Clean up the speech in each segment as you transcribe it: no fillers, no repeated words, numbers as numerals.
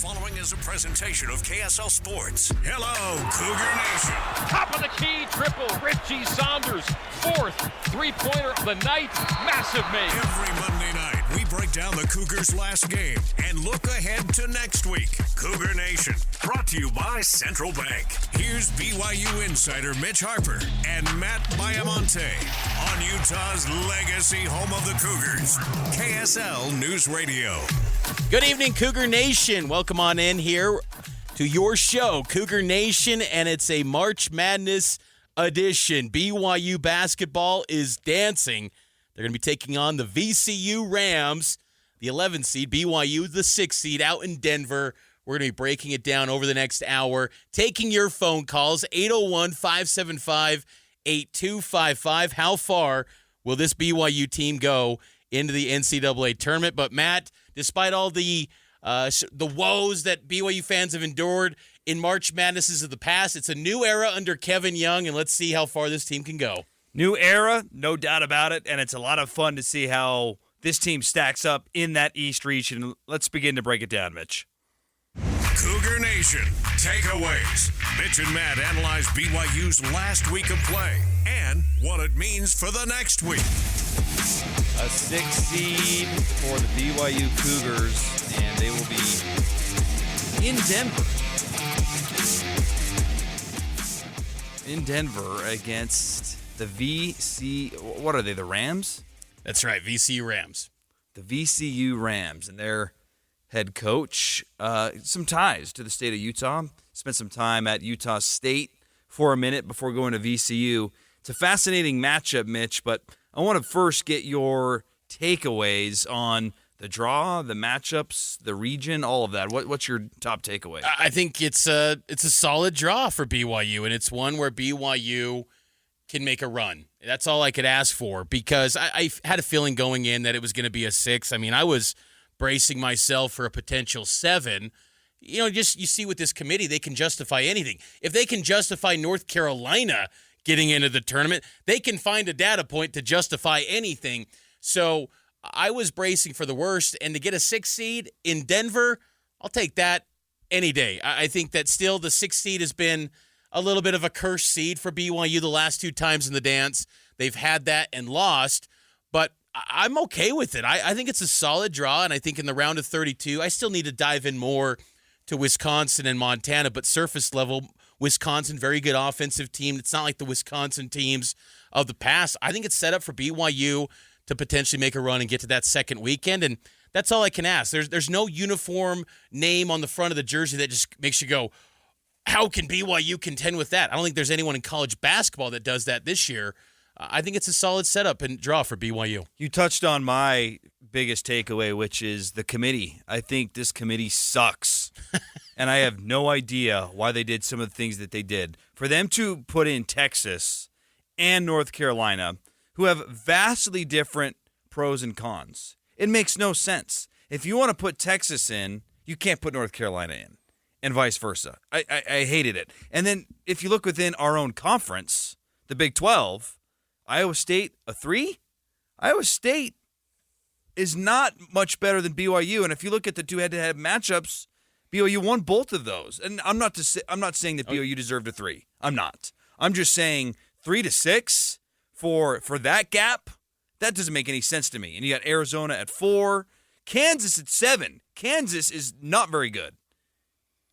following is a presentation of KSL Sports. Hello, Cougar Nation. Top of the key, triple. Richie Saunders, fourth three-pointer of the night. Massive make. Every Monday night, we break down the Cougars' last game and look ahead to next week. Cougar Nation, brought to you by Central Bank. Here's BYU insider Mitch Harper and Matt Baiamonte on Utah's legacy home of the Cougars, KSL News Radio. Good evening, Cougar Nation. Welcome on in here to your show, Cougar Nation, and it's a March Madness edition. BYU basketball is dancing. They're going to be taking on the VCU Rams, the 11th seed, BYU, the 6th seed, out in Denver. We're going to be breaking it down over the next hour, taking your phone calls, 801-575-8255. How far will this BYU team go into the NCAA tournament? But, Matt, despite all the woes that BYU fans have endured in March Madnesses of the past, it's a new era under Kevin Young, and let's see how far this team can go. New era, no doubt about it, and it's a lot of fun to see how this team stacks up in that East region. Let's begin to break it down, Mitch. Cougar Nation, takeaways. Mitch and Matt analyze BYU's last week of play and what it means for the next week. A 6th seed for the BYU Cougars, and they will be in Denver. In Denver against the what are they, the Rams? That's right, VCU Rams. The VCU Rams, and their head coach, some ties to the state of Utah. Spent some time at Utah State for a minute before going to VCU. It's a fascinating matchup, Mitch, but I want to first get your takeaways on the draw, the matchups, the region, all of that. What's your top takeaway? I think it's a solid draw for BYU, and it's one where BYU can make a run. That's all I could ask for, because I had a feeling going in that it was going to be a 6. I mean, I was bracing myself for a potential 7. You know, you see with this committee, they can justify anything. If they can justify North Carolina getting into the tournament, they can find a data point to justify anything. So I was bracing for the worst, and to get a 6th seed in Denver, I'll take that any day. I think that still the 6th seed has been a little bit of a cursed seed for BYU the last 2 times in the dance. They've had that and lost, but I'm okay with it. I think it's a solid draw, and I think in the round of 32, I still need to dive in more to Wisconsin and Montana, but surface level, Wisconsin, very good offensive team. It's not like the Wisconsin teams of the past. I think it's set up for BYU to potentially make a run and get to that second weekend, and that's all I can ask. There's no uniform name on the front of the jersey that just makes you go, how can BYU contend with that? I don't think there's anyone in college basketball that does that this year. I think it's a solid setup and draw for BYU. You touched on my biggest takeaway, which is the committee. I think this committee sucks, and I have no idea why they did some of the things that they did. For them to put in Texas and North Carolina, who have vastly different pros and cons, it makes no sense. If you want to put Texas in, you can't put North Carolina in, and vice versa. I hated it. And then if you look within our own conference, the Big 12, Iowa State, a 3? Iowa State is not much better than BYU, and if you look at the 2 head-to-head matchups, BYU won both of those. And I'm not saying that BYU deserved a 3. I'm not. I'm just saying 3 to 6 for that gap, that doesn't make any sense to me. And you got Arizona at 4, Kansas at 7. Kansas is not very good,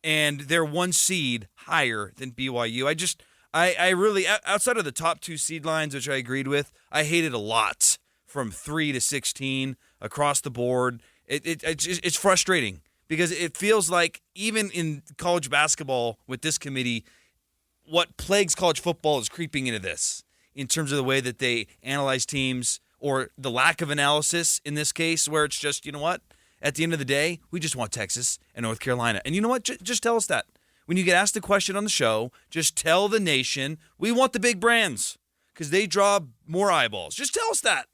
and they're 1 seed higher than BYU. I really, outside of the top 2 seed lines, which I agreed with, I hated a lot from 3 to 16 across the board. It's frustrating because it feels like even in college basketball with this committee, what plagues college football is creeping into this in terms of the way that they analyze teams, or the lack of analysis in this case, where it's just, you know what, at the end of the day, we just want Texas and North Carolina. And you know what, just tell us that. When you get asked a question on the show, just tell the nation we want the big brands because they draw more eyeballs. Just tell us that.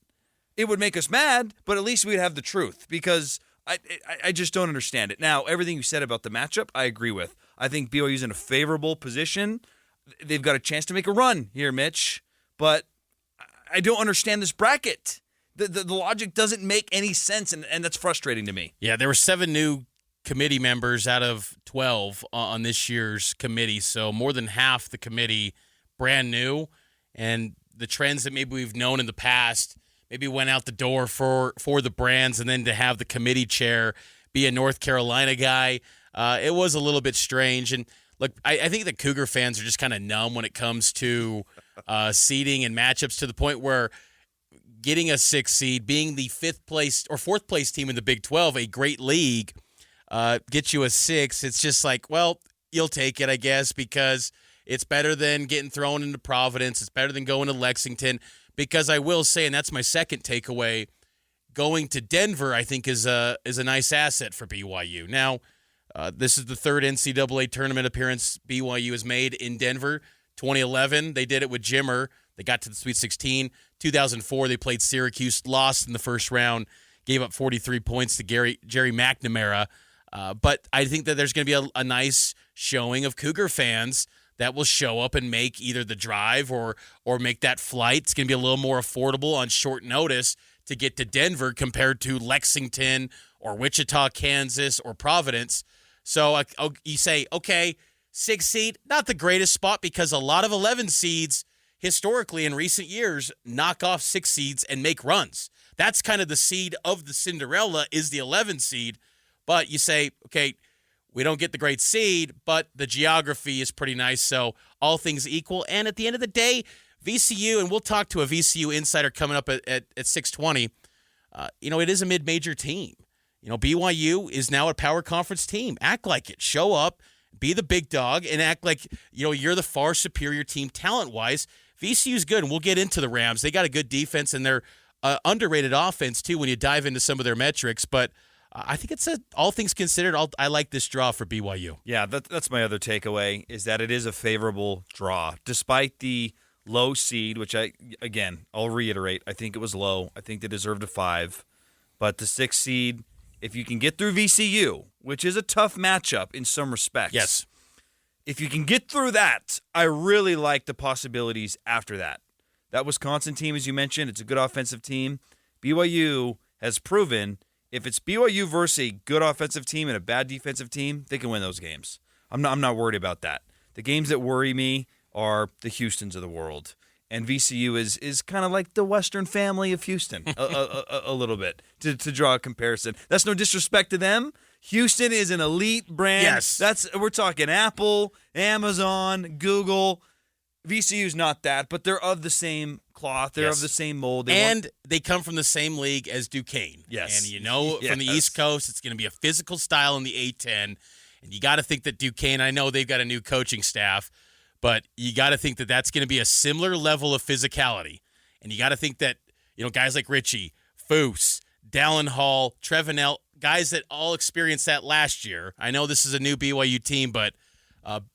It would make us mad, but at least we'd have the truth, because I just don't understand it. Now, everything you said about the matchup, I agree with. I think BYU's in a favorable position. They've got a chance to make a run here, Mitch, but I don't understand this bracket. The logic doesn't make any sense, and that's frustrating to me. Yeah, there were 7 new committee members out of 12 on this year's committee. So more than half the committee brand new, and the trends that maybe we've known in the past maybe went out the door for the brands, and then to have the committee chair be a North Carolina guy, it was a little bit strange. And look, I think the Cougar fans are just kind of numb when it comes to seeding and matchups, to the point where getting a 6 seed, being the 5th place or 4th place team in the Big 12, a great league, gets you a 6. It's just like, well, you'll take it, I guess, because it's better than getting thrown into Providence. It's better than going to Lexington. Because I will say, and that's my second takeaway, going to Denver, I think, is a nice asset for BYU. Now, this is the 3rd NCAA tournament appearance BYU has made in Denver. 2011, they did it with Jimmer. They got to the Sweet 16. 2004, they played Syracuse, lost in the first round, gave up 43 points to Jerry McNamara. But I think that there's going to be a nice showing of Cougar fans that will show up and make either the drive or make that flight. It's going to be a little more affordable on short notice to get to Denver compared to Lexington or Wichita, Kansas, or Providence. So you say, okay, 6 seed, not the greatest spot, because a lot of 11 seeds historically in recent years knock off 6 seeds and make runs. That's kind of the seed of the Cinderella, is the 11 seed. But you say, okay, we don't get the great seed, but the geography is pretty nice, so all things equal. And at the end of the day, VCU, and we'll talk to a VCU insider coming up at 6:20, it is a mid-major team. BYU is now a power conference team. Act like it. Show up, be the big dog, and act like you're the far superior team talent-wise. VCU's good, and we'll get into the Rams. They got a good defense, and they're underrated offense, too, when you dive into some of their metrics. But I think it's all things considered, I like this draw for BYU. Yeah, that's my other takeaway, is that it is a favorable draw. Despite the low seed, which I'll reiterate, I think it was low. I think they deserved a 5. But the 6 seed, if you can get through VCU, which is a tough matchup in some respects. Yes. If you can get through that, I really like the possibilities after that. That Wisconsin team, as you mentioned, it's a good offensive team. BYU has proven if it's BYU versus a good offensive team and a bad defensive team, they can win those games. I'm not worried about that. The games that worry me are the Houstons of the world. And VCU is kind of like the Western family of Houston, a little bit, to draw a comparison. That's no disrespect to them. Houston is an elite brand. Yes. We're talking Apple, Amazon, Google. VCU's not that, but they're of the same cloth. They're of the same mold. They come from the same league as Duquesne. Yes. And from the East Coast, it's going to be a physical style in the A-10. And you got to think that Duquesne, I know they've got a new coaching staff, but you got to think that that's going to be a similar level of physicality. And you got to think that, guys like Richie, Foose, Dallin Hall, Trevenell, guys that all experienced that last year. I know this is a new BYU team, but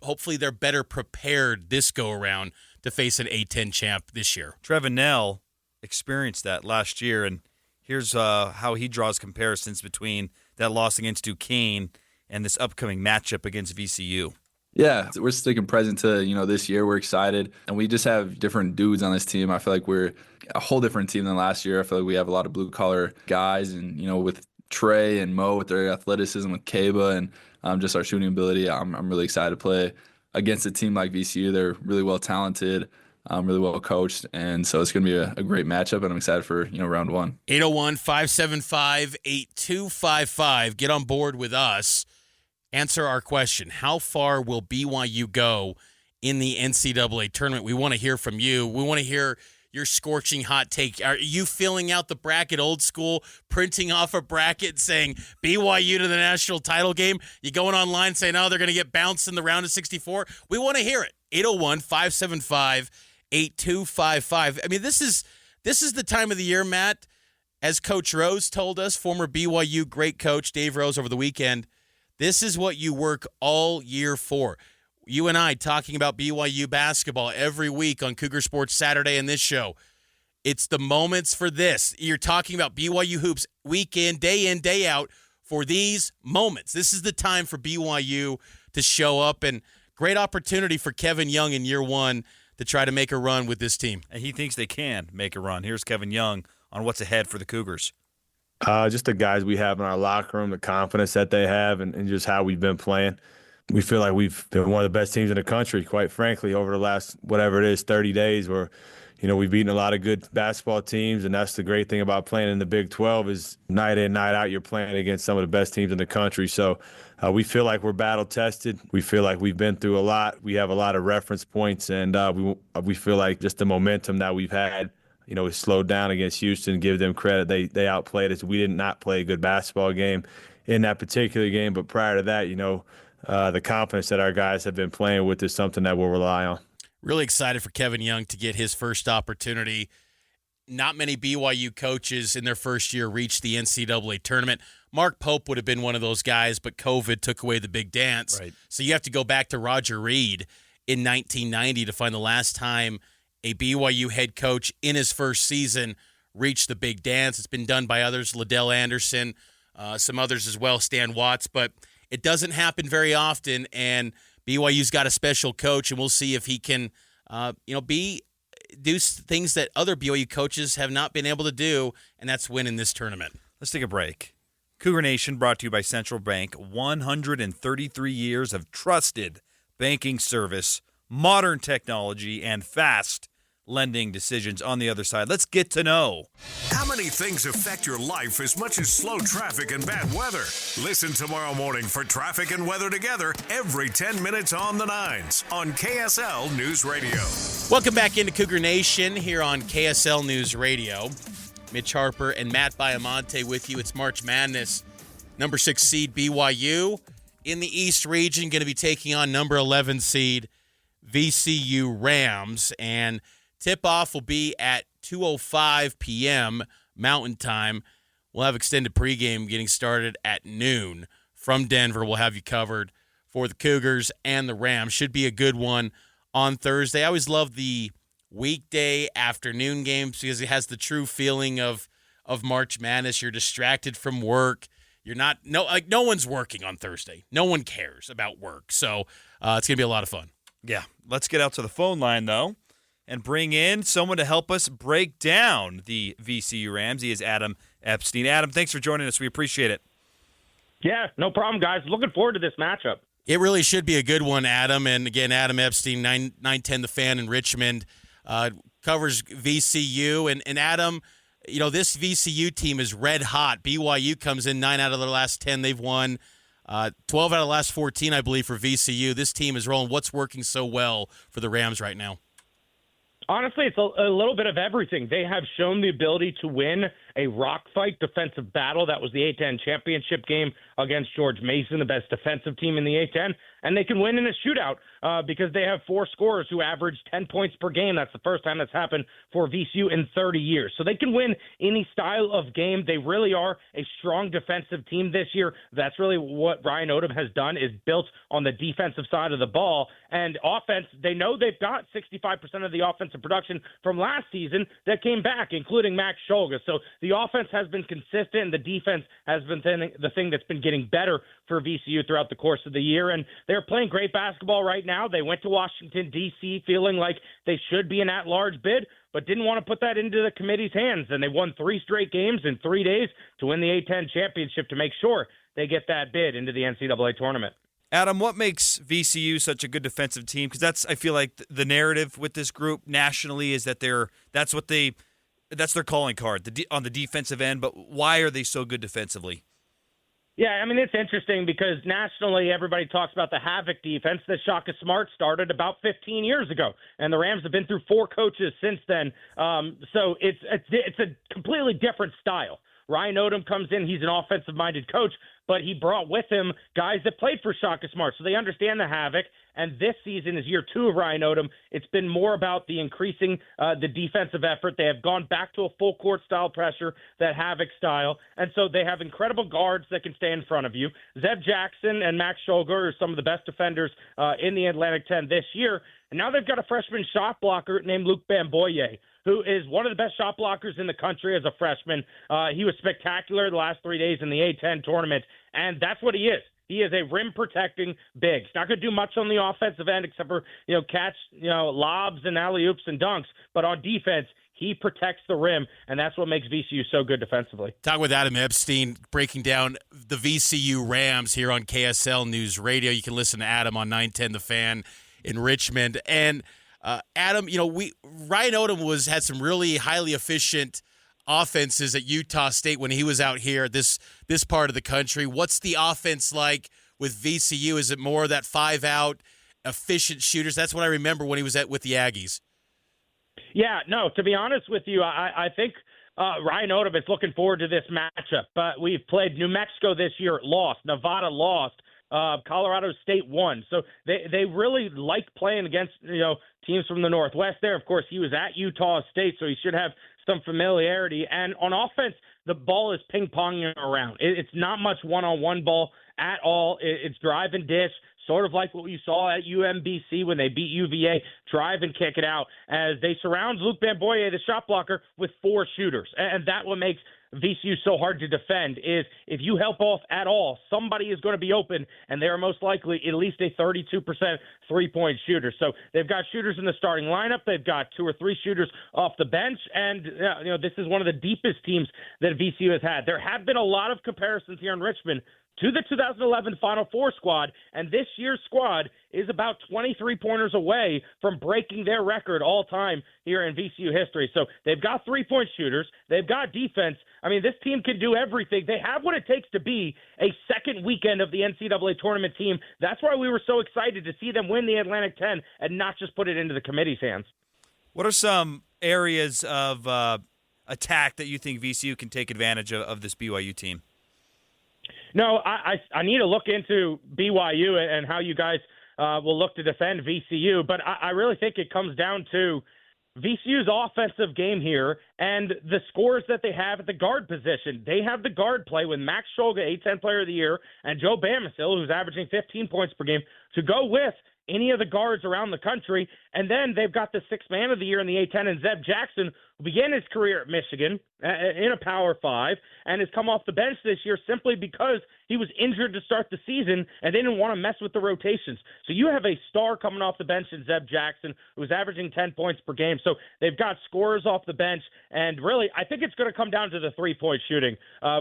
hopefully they're better prepared this go-around to face an A-10 champ this year. Trevenell experienced that last year, and here's how he draws comparisons between that loss against Duquesne and this upcoming matchup against VCU. Yeah, we're sticking present to, this year. We're excited, and we just have different dudes on this team. I feel like we're a whole different team than last year. I feel like we have a lot of blue-collar guys, and, with Trey and Mo with their athleticism, with Kaba, and just our shooting ability. I'm really excited to play against a team like VCU. They're really well talented, really well coached, and so it's going to be a great matchup, and I'm excited for round 1. 801-575-8255. Get on board with us. Answer our question. How far will BYU go in the NCAA tournament? We want to hear from you. We want to hear your scorching hot take. Are you filling out the bracket old school, printing off a bracket saying BYU to the national title game? You going online saying, oh, they're going to get bounced in the round of 64? We want to hear it. 801-575-8255. I mean, this is the time of the year, Matt. As Coach Rose told us, former BYU great coach Dave Rose over the weekend, this is what you work all year for. You and I talking about BYU basketball every week on Cougar Sports Saturday and this show. It's the moments for this. You're talking about BYU hoops week in, day out for these moments. This is the time for BYU to show up, and great opportunity for Kevin Young in year 1 to try to make a run with this team. And he thinks they can make a run. Here's Kevin Young on what's ahead for the Cougars. Just the guys we have in our locker room, the confidence that they have, and just how we've been playing. We feel like we've been one of the best teams in the country, quite frankly, over the last, whatever it is, 30 days where, we've beaten a lot of good basketball teams, and that's the great thing about playing in the Big 12 is night in, night out, you're playing against some of the best teams in the country. So we feel like we're battle-tested. We feel like we've been through a lot. We have a lot of reference points, and we feel like just the momentum that we've had, we slowed down against Houston. Give them credit. They outplayed us. We did not play a good basketball game in that particular game, but prior to that, the confidence that our guys have been playing with is something that we'll rely on. Really excited for Kevin Young to get his first opportunity. Not many BYU coaches in their first year reached the NCAA tournament. Mark Pope would have been one of those guys, but COVID took away the big dance. Right. So you have to go back to Roger Reed in 1990 to find the last time a BYU head coach in his first season reached the big dance. It's been done by others, Liddell Anderson, some others as well, Stan Watts, but it doesn't happen very often, and BYU's got a special coach, and we'll see if he can, do things that other BYU coaches have not been able to do, and that's win in this tournament. Let's take a break. Cougar Nation brought to you by Central Bank. 133 years of trusted banking service, modern technology, and fast lending decisions. On the other side, let's get to know. How many things affect your life as much as slow traffic and bad weather? Listen tomorrow morning for Traffic and Weather Together every 10 minutes on the nines on KSL News Radio. Welcome back into Cougar Nation here on KSL News Radio. Mitch Harper and Matt Baiamonte with you. It's March Madness. Number 6 seed BYU in the East region going to be taking on number 11 seed VCU Rams, and tip-off will be at 2:05 p.m. Mountain Time. We'll have extended pregame getting started at noon from Denver. We'll have you covered for the Cougars and the Rams. Should be a good one on Thursday. I always love the weekday afternoon games because it has the true feeling of March Madness. You're distracted from work. You're not no one's working on Thursday. No one cares about work. So it's going to be a lot of fun. Yeah, let's get out to the phone line, though, and bring in someone to help us break down the VCU Rams. He is Adam Epstein. Adam, thanks for joining us. We appreciate it. Yeah, no problem, guys. Looking forward to this matchup. It really should be a good one, Adam. And, again, Adam Epstein, 910 The Fan in Richmond, covers VCU. And Adam, this VCU team is red hot. BYU comes in 9 out of their last 10 they've won. 12 out of the last 14, I believe, for VCU. This team is rolling. What's working so well for the Rams right now? Honestly, it's a little bit of everything. They have shown the ability to win a rock fight defensive battle. That was the A-10 championship game against George Mason, the best defensive team in the A-10. And they can win in a shootout because they have 4 scorers who average 10 points per game. That's the first time that's happened for VCU in 30 years. So they can win any style of game. They really are a strong defensive team this year. That's really what Ryan Odom has done, is built on the defensive side of the ball. And offense, they know they've got 65% of the offensive production from last season that came back, including Max Scholga. So the offense has been consistent, and the defense has been the thing that's been getting better for VCU throughout the course of the year. And they're playing great basketball right now. They went to Washington, D.C., feeling like they should be an at-large bid, but didn't want to put that into the committee's hands. And they won 3 straight games in 3 days to win the A-10 championship to make sure they get that bid into the NCAA tournament. Adam, what makes VCU such a good defensive team? Because that's, I feel like, the narrative with this group nationally is that that's their calling card on the defensive end. But why are they so good defensively? Yeah, I mean, it's interesting because nationally everybody talks about the havoc defense that Shaka Smart started about 15 years ago, and the Rams have been through 4 coaches since then. So it's a completely different style. Ryan Odom comes in, he's an offensive-minded coach, but he brought with him guys that played for Shaka Smart, so they understand the havoc. And this season is year 2 of Ryan Odom. It's been more about the increasing the defensive effort. They have gone back to a full-court style pressure, that havoc style. And so they have incredible guards that can stay in front of you. Zeb Jackson and Max Scholga are some of the best defenders in the Atlantic 10 this year. And now they've got a freshman shot blocker named Luke Bamboye, who is one of the best shot blockers in the country as a freshman. He was spectacular the last 3 days in the A-10 tournament, and that's what he is. He is a rim-protecting big. He's not going to do much on the offensive end except for, catch, lobs and alley-oops and dunks. But on defense, He protects the rim, and that's what makes VCU so good defensively. Talking with Adam Epstein, breaking down the VCU Rams here on KSL News Radio. You can listen to Adam on 910 The Fan in Richmond. And Adam, Ryan Odom had some really highly efficient offenses at Utah State when he was out here, this part of the country. What's the offense like with VCU? Is it more that 5-out efficient shooters? That's what I remember when he was with the Aggies. Yeah, no, to be honest with you, I think Ryan Odom is looking forward to this matchup. But we've played New Mexico this year, lost. Nevada lost. Colorado State won. So they really like playing against, teams from the Northwest there. Of course, he was at Utah State, so he should have some familiarity. And on offense, the ball is ping-ponging around. It's not much one-on-one ball at all. It's drive and dish, sort of like what you saw at UMBC when they beat UVA, drive and kick it out, as they surround Luke Bamboye, the shot blocker, with 4 shooters. And that what makes VCU so hard to defend is if you help off at all, somebody is going to be open, and they are most likely at least a 32% three-point shooter. So they've got shooters in the starting lineup. They've got 2 or 3 shooters off the bench, and this is one of the deepest teams that VCU has had. There have been a lot of comparisons here in Richmond to the 2011 Final Four squad, and this year's squad is about 23 pointers away from breaking their record all time here in VCU history. So they've got 3-point shooters. They've got defense. I mean, this team can do everything. They have what it takes to be a second weekend of the NCAA tournament team. That's why we were so excited to see them win the Atlantic 10 and not just put it into the committee's hands. What are some areas of attack that you think VCU can take advantage of this BYU team? No, I need to look into BYU and how you guys will look to defend VCU, but I really think it comes down to VCU's offensive game here and the scores that they have at the guard position. They have the guard play with Max Scholga, A-10 Player of the Year, and Joe Bamisile, who's averaging 15 points per game, to go with any of the guards around the country. And then they've got the 6th Man of the Year in the A-10 and Zeb Jackson, who began his career at Michigan in a Power 5 and has come off the bench this year simply because he was injured to start the season and they didn't want to mess with the rotations. So you have a star coming off the bench in Zeb Jackson, who's averaging 10 points per game. So they've got scorers off the bench, and really I think it's going to come down to the 3-point shooting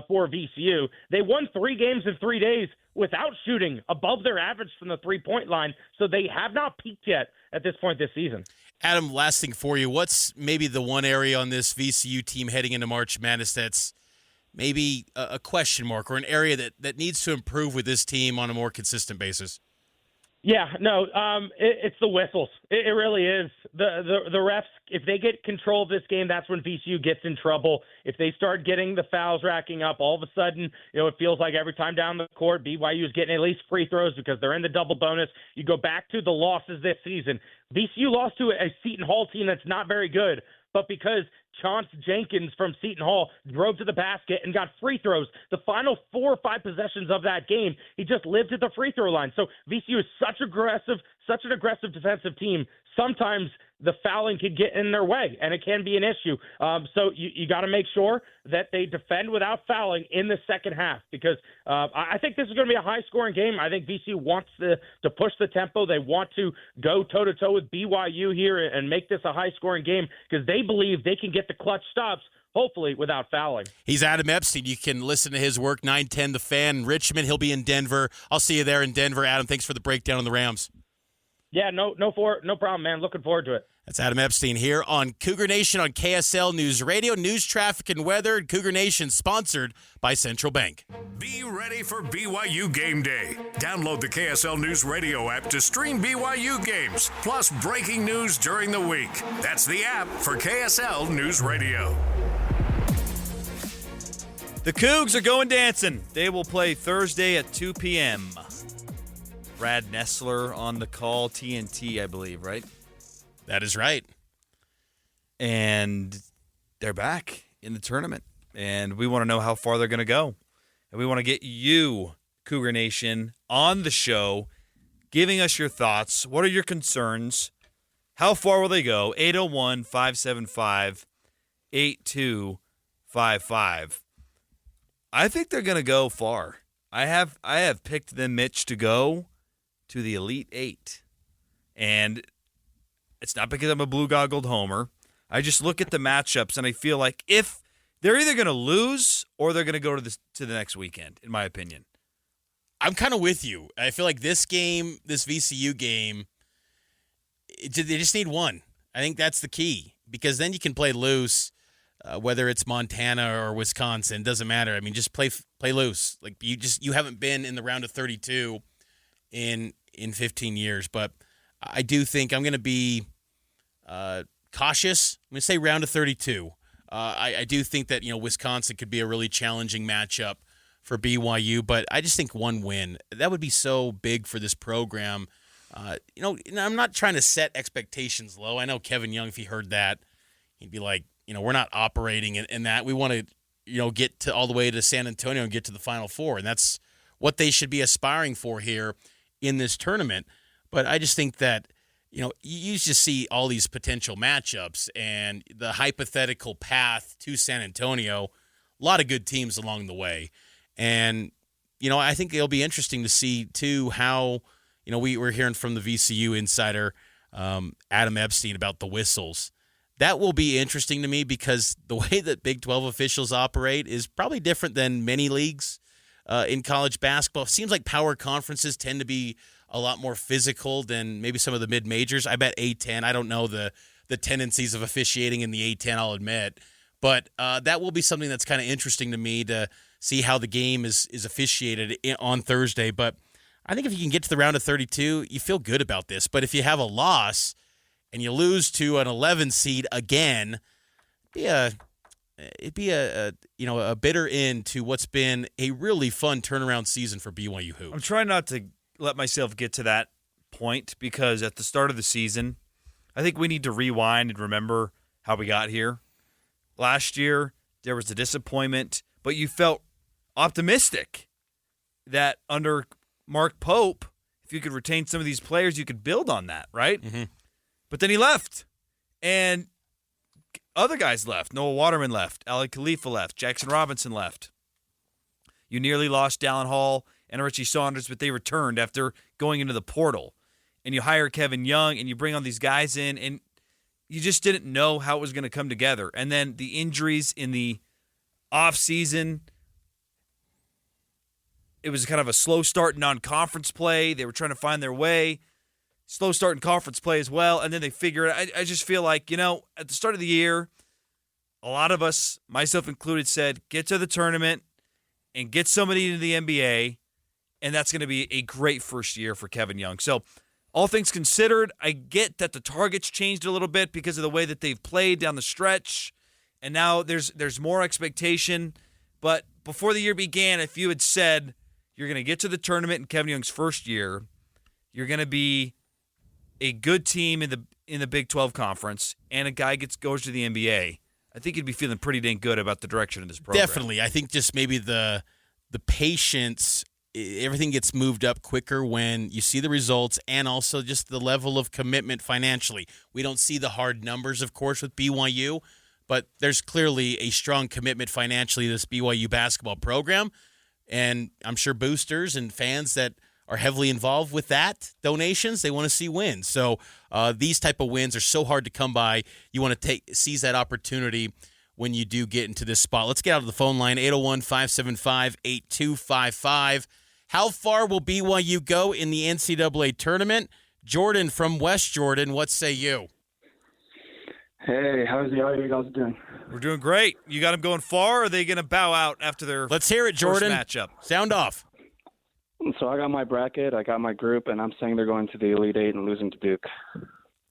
for VCU. They won 3 games in 3 days without shooting above their average from the 3-point line, so they have not peaked yet at this point this season. Adam, last thing for you. What's maybe the one area on this VCU team heading into March Madness that's maybe a question mark or an area that needs to improve with this team on a more consistent basis? Yeah, no, it's the whistles. It really is. The refs, if they get control of this game, that's when VCU gets in trouble. If they start getting the fouls racking up, all of a sudden, it feels like every time down the court, BYU is getting at least free throws because they're in the double bonus. You go back to the losses this season. VCU lost to a Seton Hall team that's not very good, but because Chauncey Jenkins from Seton Hall drove to the basket and got free throws, the final 4 or 5 possessions of that game, he just lived at the free throw line. So VCU is such an aggressive defensive team. Sometimes the fouling could get in their way, and it can be an issue. So you got to make sure that they defend without fouling in the second half, because I think this is going to be a high-scoring game. I think VCU wants to push the tempo. They want to go toe-to-toe with BYU here and make this a high-scoring game because they believe they can get the clutch stops, hopefully without fouling. He's Adam Epstein. You can listen to his work, 910 The Fan in Richmond. He'll be in Denver. I'll see you there in Denver. Adam, thanks for the breakdown on the Rams. Yeah, no problem, man. Looking forward to it. That's Adam Epstein here on Cougar Nation on KSL News Radio. News, traffic, and weather. Cougar Nation sponsored by Central Bank. Be ready for BYU Game Day. Download the KSL News Radio app to stream BYU games, plus breaking news during the week. That's the app for KSL News Radio. The Cougs are going dancing. They will play Thursday at 2 p.m. Brad Nessler on the call, TNT, I believe, right? That is right. And they're back in the tournament. And we want to know how far they're going to go. And we want to get you, Cougar Nation, on the show, giving us your thoughts. What are your concerns? How far will they go? 801-575-8255. I think they're going to go far. I have picked them, Mitch, to go to the Elite Eight. And it's not because I'm a blue-goggled homer, I just look at the matchups, and I feel like if they're either going to lose or they're going to go to the next weekend, in my opinion. I'm kind of with you. I feel like this game, this VCU game, they just need one. I think that's the key, because then you can play loose, whether it's Montana or Wisconsin. Doesn't matter. I mean, just play loose. Like you haven't been in the round of 32 in 15 years. But I do think I'm going to be cautious. I'm going to say round of 32. I do think that Wisconsin could be a really challenging matchup for BYU, but I just think one win, that would be so big for this program. I'm not trying to set expectations low. I know Kevin Young, if he heard that, he'd be like, we're not operating in that. We want to, get to all the way to San Antonio and get to the Final Four, and that's what they should be aspiring for here in this tournament. But I just think that, you just see all these potential matchups and the hypothetical path to San Antonio, a lot of good teams along the way. And, I think it'll be interesting to see, too, how, we were hearing from the VCU insider, Adam Epstein, about the whistles. That will be interesting to me, because the way that Big 12 officials operate is probably different than many leagues in college basketball. It seems like power conferences tend to be a lot more physical than maybe some of the mid-majors. I bet A-10. I don't know the tendencies of officiating in the A-10, I'll admit. But that will be something that's kind of interesting to me to see how the game is officiated on Thursday. But I think if you can get to the round of 32, you feel good about this. But if you have a loss and you lose to an 11 seed again, it'd be a bitter end to what's been a really fun turnaround season for BYU hoops. I'm trying not to let myself get to that point, because at the start of the season, I think we need to rewind and remember how we got here. Last year, there was a disappointment, but you felt optimistic that under Mark Pope, if you could retain some of these players, you could build on that, right? Mm-hmm. But then he left, and other guys left. Noah Waterman left. Ali Khalifa left. Jackson Robinson left. You nearly lost Dallin Hall and Richie Saunders, but they returned after going into the portal. And you hire Kevin Young, and you bring all these guys in, and you just didn't know how it was going to come together. And then the injuries in the offseason, it was kind of a slow start in non-conference play. They were trying to find their way. Slow start in conference play as well. And then they figure it. I just feel like, at the start of the year, a lot of us, myself included, said, get to the tournament and get somebody into the NBA. And that's going to be a great first year for Kevin Young. So, all things considered, I get that the targets changed a little bit because of the way that they've played down the stretch, and now there's more expectation. But before the year began, if you had said you're going to get to the tournament in Kevin Young's first year, you're going to be a good team in the Big 12 conference, and a guy goes to the NBA, I think you'd be feeling pretty dang good about the direction of this program. Definitely. I think just maybe the patience, everything gets moved up quicker when you see the results, and also just the level of commitment financially. We don't see the hard numbers, of course, with BYU, but there's clearly a strong commitment financially to this BYU basketball program. And I'm sure boosters and fans that are heavily involved with that, donations, they want to see wins. So these type of wins are so hard to come by. You want to seize that opportunity when you do get into this spot. Let's get out of the phone line, 801-575-8255. How far will BYU go in the NCAA tournament? Jordan from West Jordan, what say you? Hey, how are you guys doing? We're doing great. You got them going far, or are they going to bow out after their Let's hear it, Jordan. first matchup? Sound off. So I got my bracket, I got my group, and I'm saying they're going to the Elite Eight and losing to Duke.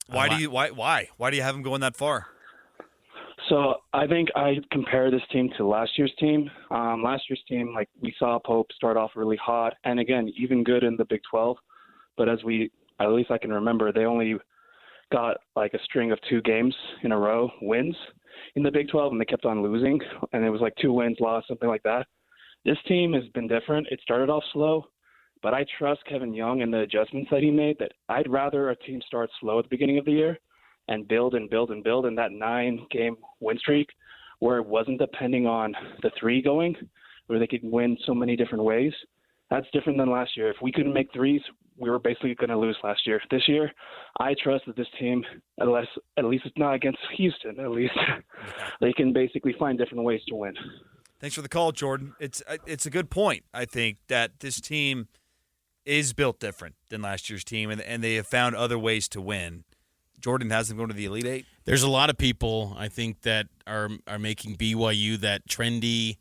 Why do you have them going that far? So I think I compare this team to last year's team. Last year's team, like, we saw Pope start off really hot, and again, even good in the Big 12. But at least I can remember, they only got like a string of 2 games in a row wins in the Big 12, and they kept on losing, and it was like 2 wins, loss, something like that. This team has been different. It started off slow, but I trust Kevin Young and the adjustments that he made. That I'd rather a team start slow at the beginning of the year and build and build and build in that 9-game win streak, where it wasn't depending on the 3 going, where they could win so many different ways. That's different than last year. If we couldn't make threes, we were basically going to lose last year. This year, I trust that this team, at least it's not against Houston, at least they can basically find different ways to win. Thanks for the call, Jordan. It's a good point, I think, that this team is built different than last year's team, and they have found other ways to win. Jordan has them going to the Elite Eight. There's a lot of people, I think, that are making BYU that trendy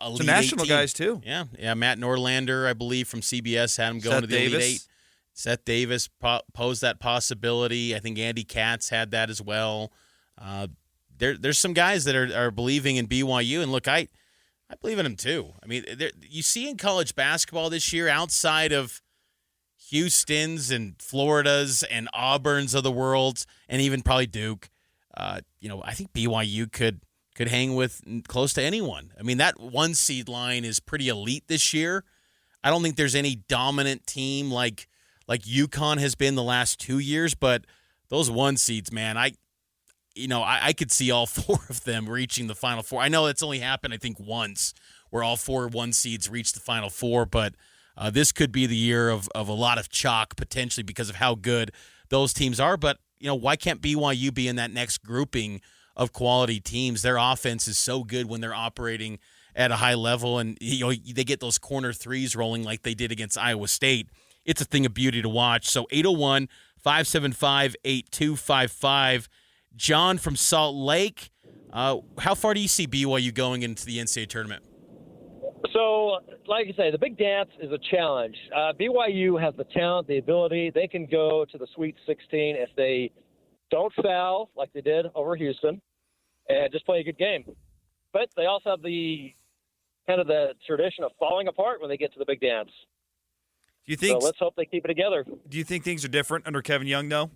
Elite Some national Eight team. Guys, too. Yeah. Matt Norlander, I believe, from CBS had him going to the Elite Eight. Seth Davis posed that possibility. I think Andy Katz had that as well. There's some guys that are believing in BYU, and look, I believe in them too. I mean, you see in college basketball this year, outside of Houston's and Florida's and Auburn's of the world, and even probably Duke, I think BYU could hang with close to anyone. I mean, that 1 seed line is pretty elite this year. I don't think there's any dominant team like UConn has been the last 2 years, but those 1 seeds, man, I could see all 4 of them reaching the Final Four. I know it's only happened, I think, once, where all 4 1 seeds reached the Final Four, but this could be the year of a lot of chalk, potentially, because of how good those teams are. But, why can't BYU be in that next grouping of quality teams? Their offense is so good when they're operating at a high level, and they get those corner threes rolling like they did against Iowa State. It's a thing of beauty to watch. So 801-575-8255. John from Salt Lake, how far do you see BYU going into the NCAA tournament? So, like you say, the big dance is a challenge. BYU has the talent, the ability. They can go to the Sweet 16 if they don't foul like they did over Houston and just play a good game. But they also have the tradition of falling apart when they get to the big dance. Do you think? So let's hope they keep it together. Do you think things are different under Kevin Young, though?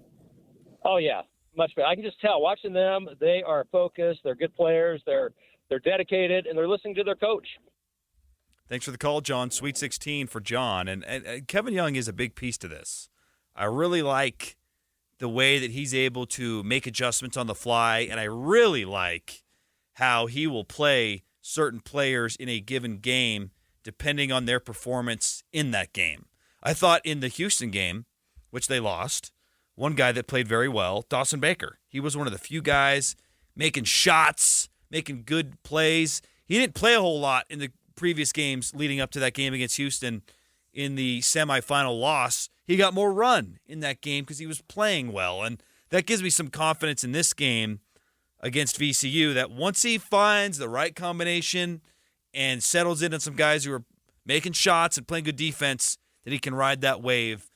Oh, yeah. Much better. I can just tell. Watching them, they are focused. They're good players. They're dedicated, and they're listening to their coach. Thanks for the call, John. Sweet 16 for John. And Kevin Young is a big piece to this. I really like the way that he's able to make adjustments on the fly, and I really like how he will play certain players in a given game depending on their performance in that game. I thought in the Houston game, which they lost, one guy that played very well, Dawson Baker. He was one of the few guys making shots, making good plays. He didn't play a whole lot in the previous games leading up to that game against Houston in the semifinal loss. He got more run in that game because he was playing well, and that gives me some confidence in this game against VCU that once he finds the right combination and settles in on some guys who are making shots and playing good defense, that he can ride that wave,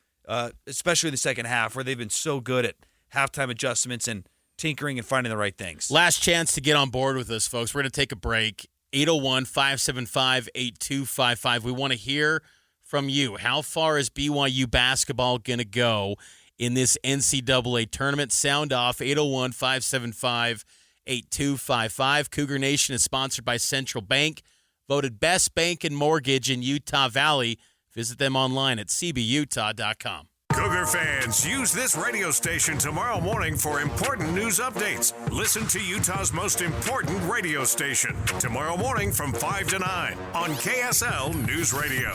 especially in the second half where they've been so good at halftime adjustments and tinkering and finding the right things. Last chance to get on board with us, folks. We're going to take a break. 801-575-8255. We want to hear from you. How far is BYU basketball going to go in this NCAA tournament? Sound off, 801-575-8255. Cougar Nation is sponsored by Central Bank, voted best bank and mortgage in Utah Valley. Visit them online at cbutah.com. Cougar fans, use this radio station tomorrow morning for important news updates. Listen to Utah's most important radio station tomorrow morning from 5 to 9 on KSL News Radio.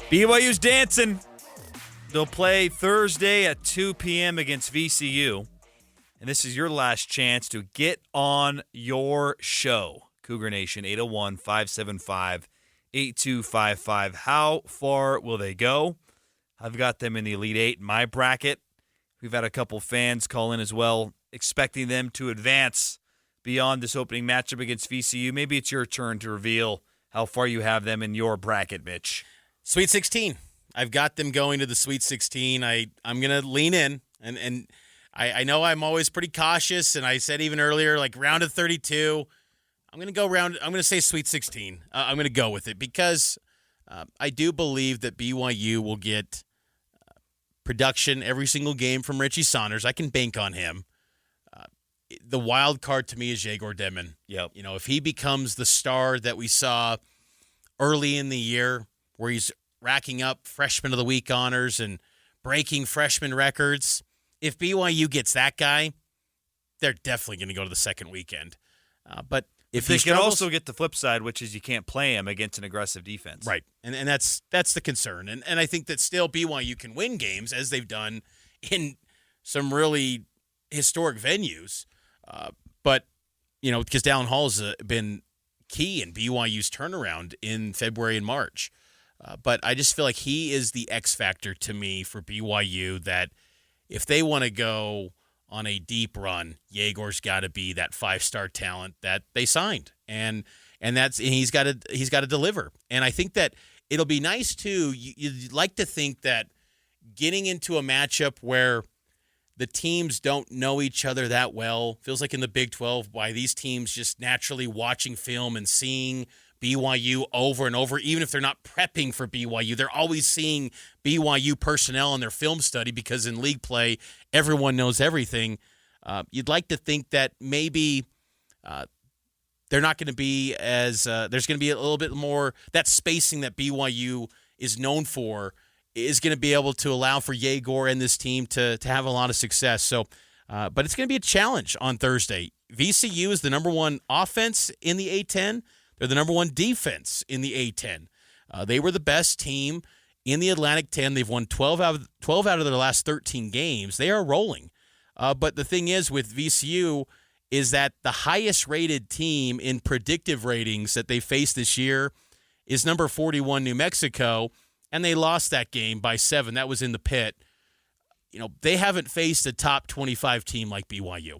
BYU's dancing. They'll play Thursday at 2 p.m. against VCU. And this is your last chance to get on your show. Cougar Nation, 801-575-8255. How far will they go? I've got them in the Elite Eight in my bracket. We've had a couple fans call in as well, expecting them to advance beyond this opening matchup against VCU. Maybe it's your turn to reveal how far you have them in your bracket, Mitch. Sweet 16. I've got them going to the Sweet 16. I'm going to lean in, and I know I'm always pretty cautious, and I said even earlier, like round of 32, I'm going to say Sweet 16. I'm going to go with it because I do believe that BYU will get production every single game from Richie Saunders. I can bank on him. The wild card to me is Jagor Denman. Yep. You know, if he becomes the star that we saw early in the year, where he's racking up Freshman of the Week honors and breaking freshman records, if BYU gets that guy, they're definitely going to go to the second weekend. But If they he can struggles, also get the flip side, which is you can't play him against an aggressive defense. right, and that's the concern. And I think that still BYU can win games as they've done in some really historic venues. But because Dallin Hall's been key in BYU's turnaround in February and March. But I just feel like he is the X factor to me for BYU, that if they want to go on a deep run, Yegor's got to be that 5-star talent that they signed, and he's got to deliver. And I think that it'll be nice too. You'd like to think that getting into a matchup where the teams don't know each other that well, feels like in the Big 12, by these teams just naturally watching film and seeing BYU over and over, even if they're not prepping for BYU, they're always seeing BYU personnel in their film study, because in league play, everyone knows everything. You'd like to think that maybe they're not going to be as there's going to be a little bit more, that spacing that BYU is known for is going to be able to allow for Yegor and this team to have a lot of success. So, but it's going to be a challenge on Thursday. VCU is the number one offense in the A-10. They're the number one defense in the A-10. They were the best team in the Atlantic 10. They've won 12 out of their last 13 games. They are rolling. But the thing is with VCU is that the highest rated team in predictive ratings that they faced this year is number 41 New Mexico, and they lost that game by 7. That was in the pit. They haven't faced a top 25 team like BYU.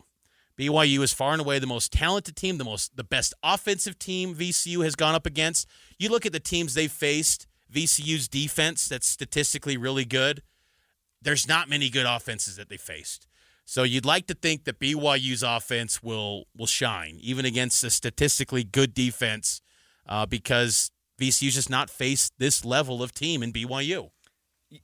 BYU is far and away the most talented team, the best offensive team VCU has gone up against. You look at the teams they've faced, VCU's defense that's statistically really good. There's not many good offenses that they faced. So you'd like to think that BYU's offense will shine, even against a statistically good defense, because VCU's just not faced this level of team in BYU.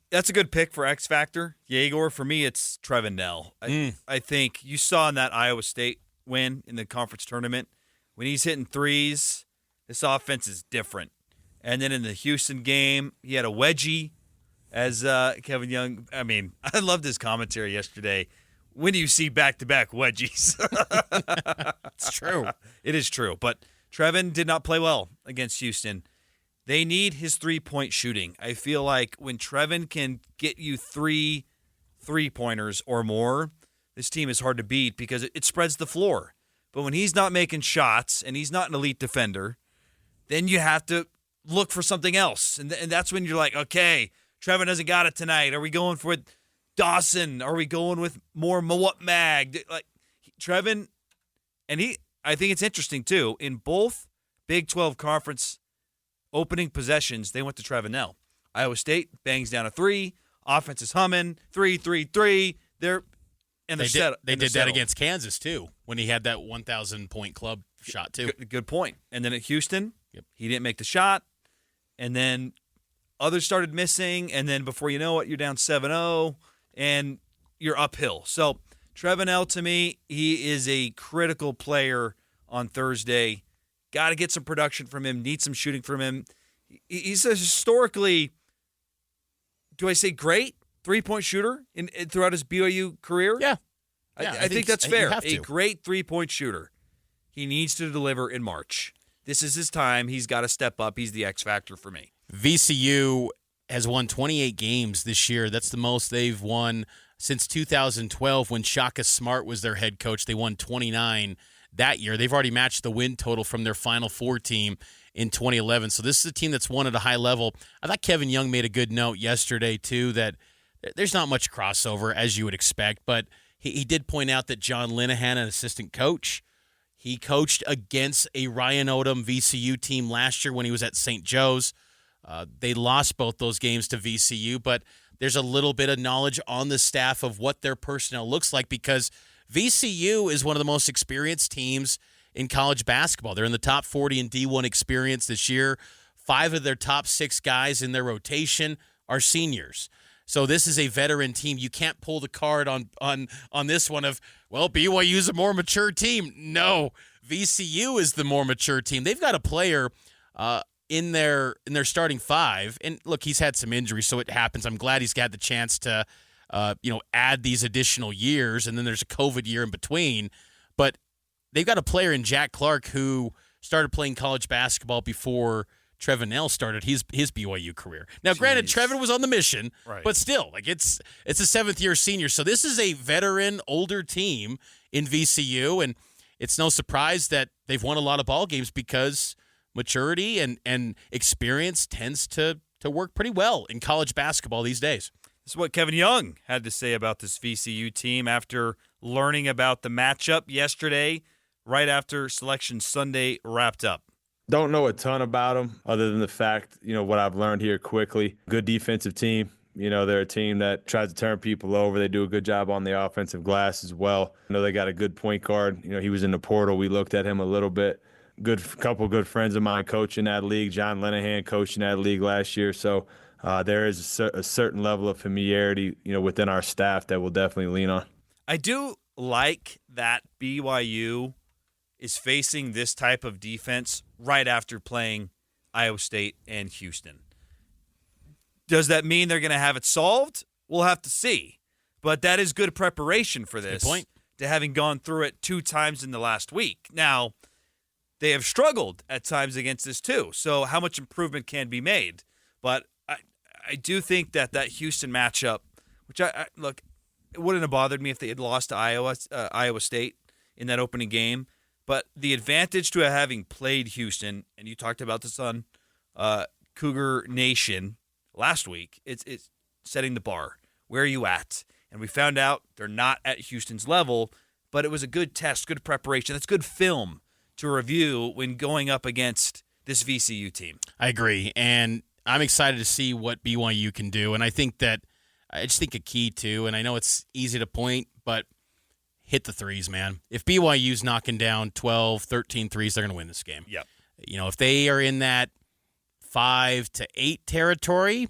That's a good pick for X Factor. Yegor, for me, it's Trevin Nell. I think you saw in that Iowa State win in the conference tournament, when he's hitting threes, this offense is different. And then in the Houston game, he had a wedgie, as Kevin Young. I mean, I loved his commentary yesterday. When do you see back-to-back wedgies? It's true. It is true. But Trevin did not play well against Houston. They need his three-point shooting. I feel like when Trevin can get you 3 3-pointers or more, this team is hard to beat because it spreads the floor. But when he's not making shots and he's not an elite defender, then you have to look for something else. And that's when you're like, okay, Trevin hasn't got it tonight. Are we going for Dawson? Are we going with more Mawut Mag? Like Trevin, and I think it's interesting too, in both Big 12 conference opening possessions, they went to Trevin Nell. Iowa State bangs down a 3. Offense is humming. 3, 3, 3. They did that against Kansas, too, when he had that 1,000-point club shot, too. Good point. And then at Houston, He didn't make the shot. And then others started missing. And then before you know it, you're down 7-0, and you're uphill. So Trevin Nell, to me, he is a critical player on Thursday. Got to get some production from him. Need some shooting from him. He's a historically, do I say great three-point shooter throughout his BYU career? Yeah. I think that's fair. A great three-point shooter. He needs to deliver in March. This is his time. He's got to step up. He's the X factor for me. VCU has won 28 games this year. That's the most they've won since 2012 when Shaka Smart was their head coach. They won 29 that year. They've already matched the win total from their Final Four team in 2011. So this is a team that's won at a high level. I thought Kevin Young made a good note yesterday, too, that there's not much crossover, as you would expect, but he did point out that John Linehan, an assistant coach, he coached against a Ryan Odom VCU team last year when he was at St. Joe's. They lost both those games to VCU, but there's a little bit of knowledge on the staff of what their personnel looks like because VCU is one of the most experienced teams in college basketball. They're in the top 40 in D1 experience this year. 5 of their top 6 guys in their rotation are seniors. So this is a veteran team. You can't pull the card on this one of, well, BYU is a more mature team. No, VCU is the more mature team. They've got a player in their starting 5. And look, he's had some injuries, so it happens. I'm glad he's got the chance to add these additional years, and then there's a COVID year in between. But they've got a player in Jack Clark who started playing college basketball before Trevin Knell started his BYU career. Now, granted, Trevin was on the mission, but still, like it's a 7th-year senior. So this is a veteran, older team in VCU, and it's no surprise that they've won a lot of ball games because maturity and experience tends to work pretty well in college basketball these days. This is what Kevin Young had to say about this VCU team after learning about the matchup yesterday, right after Selection Sunday wrapped up. Don't know a ton about them other than the fact, what I've learned here quickly. Good defensive team. They're a team that tries to turn people over. They do a good job on the offensive glass as well. I know they got a good point guard. He was in the portal. We looked at him a little bit. Couple good friends of mine coaching that league. John Linehan coaching that league last year. So there is a certain level of familiarity, within our staff that we'll definitely lean on. I do like that BYU is facing this type of defense right after playing Iowa State and Houston. Does that mean they're going to have it solved? We'll have to see. But that is good preparation for this, good point. To having gone through it 2 times in the last week. Now, they have struggled at times against this too, so how much improvement can be made? But I do think that Houston matchup, which look, it wouldn't have bothered me if they had lost to Iowa State in that opening game. But the advantage to having played Houston, and you talked about this on Cougar Nation last week, it's setting the bar. Where are you at? And we found out they're not at Houston's level, but it was a good test, good preparation. That's good film to review when going up against this VCU team. I agree, and I'm excited to see what BYU can do. And I just think a key too, and I know it's easy to point, but hit the threes, man. If BYU's knocking down 12, 13 threes, they're going to win this game. Yep. If they are in that 5 to 8 territory,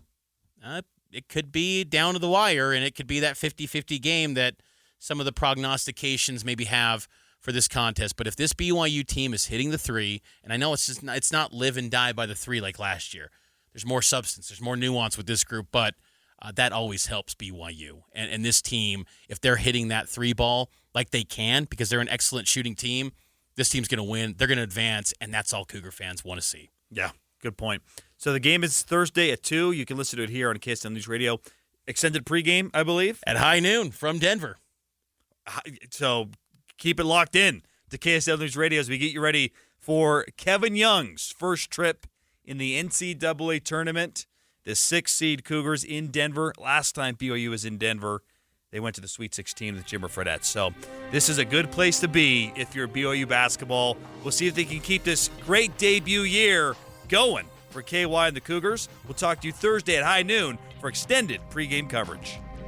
it could be down to the wire, and it could be that 50-50 game that some of the prognostications maybe have for this contest. But if this BYU team is hitting the 3, and I know it's not live and die by the 3 like last year. There's more substance. There's more nuance with this group, but that always helps BYU. And this team, if they're hitting that 3 ball like they can, because they're an excellent shooting team, this team's going to win. They're going to advance, and that's all Cougar fans want to see. Yeah, good point. So the game is Thursday at 2. You can listen to it here on KSL News Radio. Extended pregame, I believe. At high noon from Denver. So keep it locked in to KSL News Radio as we get you ready for Kevin Young's first trip in the NCAA tournament. The 6-seed Cougars in Denver. Last time BYU was in Denver, they went to the Sweet 16 with Jimmer Fredette. So this is a good place to be if you're BYU basketball. We'll see if they can keep this great debut year going for KY and the Cougars. We'll talk to you Thursday at high noon for extended pregame coverage.